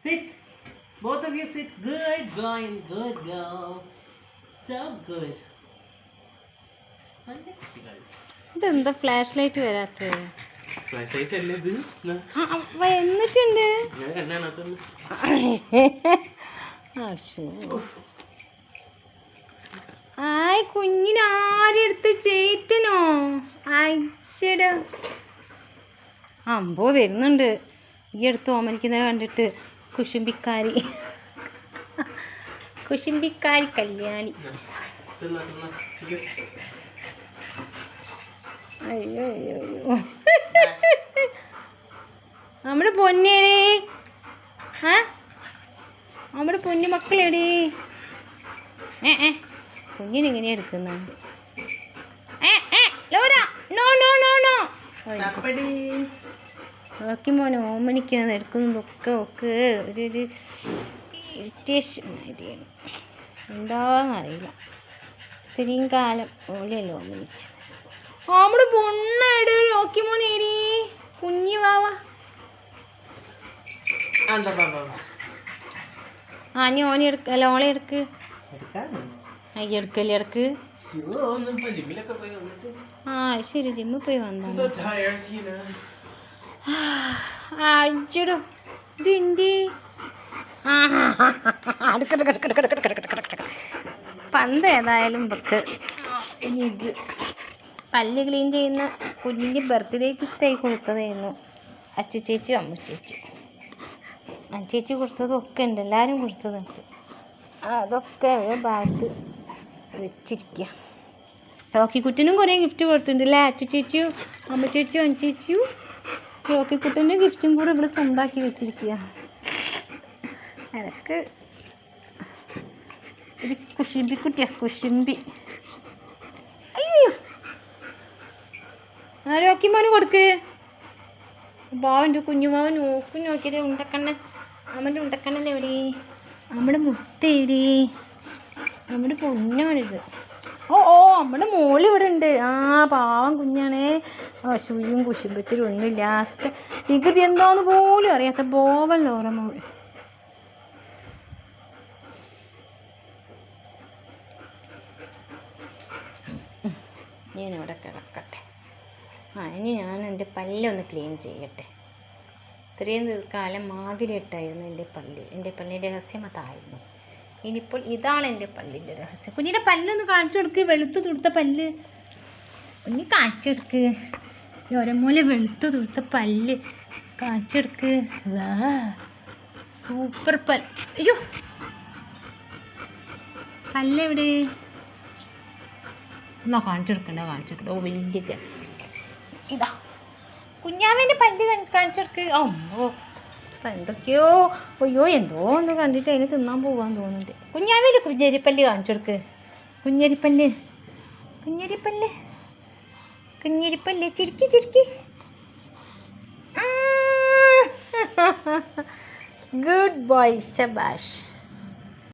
Sit. Both of you sit. Good boy and good girl. So good. നല്ല കുട്ടികൾ. ഇതെന്താ flash light വരാത്തത്? Flash light അല്ലേ ഇത്? എന്നിട്ടുണ്ട്. ആയ് കുഞ്ഞിനാരെടുത്ത് ചേറ്റനോ? അയച്ചട അമ്പോ വരുന്നുണ്ട്. ഈ അടുത്ത് ഓമനിക്കുന്നത് കണ്ടിട്ട് കുശുംബിക്കാരി കല്യാണി. അയ്യോ അയ്യോ അയ്യോ നമ്മുടെ പൊന്നേടി. നമ്മുടെ പൊന്നു മക്കളെടി. കുഞ്ഞിനെങ്ങനെയാ എടുക്കുന്നുണ്ട്? നോക്കി മോനെ ഓമനിക്കുന്നത് എടുക്കുന്നതൊക്കെ ഒക്കെ ഒരു ഇറിറ്റേഷൻ ആയിരിക്കണം. എന്താണെന്നറിയില്ല. ഇത്രയും കാലം ഓലെയല്ലോ ഓമനിച്ചു. നമ്മുടെ പൊണ്ണേടി നോക്കി മോനേടി കുഞ്ഞി വാവ. നീ ഓനെ എടുക്കല്ല ഓളെ എടുക്ക്. എടുക്കല്ലേ എടുക്ക്. ശരി ജിമ്മിൽ പോയി വന്നോ? അടിച്ചിടും ഇതിൻ്റെ പന്ത് ഏതായാലും വെക്ക്. ഇനി ഇത് പല്ല് ക്ലീൻ ചെയ്യുന്ന കുഞ്ഞിൻ്റെ ബർത്ത്ഡേ ഗിഫ്റ്റായി കൊടുത്തതായിരുന്നു അച്ചുചേച്ചി അമ്മച്ചേച്ചി. അച്ചേച്ചി കൊടുത്തതൊക്കെ ഉണ്ട്, എല്ലാവരും കൊടുത്തതുണ്ട്. അതൊക്കെ ഒരു ഭാഗത്ത് വെച്ചിരിക്കുക. റോക്കിക്കുട്ടനും കുറേ ഗിഫ്റ്റ് കൊടുത്തിട്ടുണ്ടല്ലേ? അച്ചുചേച്ചിയും അമ്മച്ചേച്ചിയും അഞ്ചേച്ചിയും റോക്കിക്കുട്ടൻ്റെ ഗിഫ്റ്റും കൂടെ ഇവിടെ സ്വന്തമാക്കി വെച്ചിരിക്കുക. അതൊക്കെ ഒരു കുശുംബി. അയ്യോ റോക്കി മോന് കൊടുക്ക്. ബാവൻ്റെ കുഞ്ഞുമാവൻ നോക്കിയത് ഉണ്ടക്കണ്ണൻ. അമ്മൻ്റെ ഉണ്ടക്കണ്ണൻ എവിടെ? നമ്മുടെ മുട്ട എവിടെ? നമ്മുടെ പൊന്നാണിത്. നമ്മുടെ മോള് ഇവിടെ ഉണ്ട്. പാവം കുഞ്ഞാണേ. ശുയും കുശുമ്പത്തിലും ഒന്നുമില്ലാത്ത വികൃതി എന്താന്ന് പോലും അറിയാത്ത ബോവൻ ലോറ മോൾ. ഞാനിവിടെ കിടക്കട്ടെ. ഇനി ഞാൻ എൻ്റെ പല്ലൊന്ന് ക്ലീൻ ചെയ്യട്ടെ. ഇത്രയും കാലം മാതിലിട്ടായിരുന്നു എൻ്റെ പല്ലിൻ്റെ രഹസ്യം അതായിരുന്നു. ഇനിയിപ്പോൾ ഇതാണ് എൻ്റെ പല്ലിൻ്റെ രഹസ്യം. കുഞ്ഞിൻ്റെ പല്ലൊന്ന് കാണിച്ചു കൊടുക്ക്. വെളുത്ത് തുടുത്ത പല്ല് കുഞ്ഞ് കാണിച്ചു കൊടുക്ക്. ഒരമൂല വെളുത്ത് തുടുത്ത പല്ല് കാണിച്ചു കൊടുക്ക്. സൂപ്പർ പല്ല്. അയ്യോ പല്ലെവിടെ? എന്നാ കാണിച്ചു കൊടുക്കണ്ട. വലിയ ഇതാ കുഞ്ഞാവേൻ്റെ പല്ല് കാണിച്ചു കൊടുക്ക്. എന്തൊക്കെയോ എന്തോ ഒന്ന് കണ്ടിട്ട് അതിന് തിന്നാൻ പോകാൻ തോന്നുന്നുണ്ട്. കുഞ്ഞാവേൻ്റെ കുഞ്ഞരിപ്പല്ല് കാണിച്ചു കൊടുക്ക്. കുഞ്ഞരിപ്പല്ല് ചിരിക്കി. Good boy ശബാഷ്.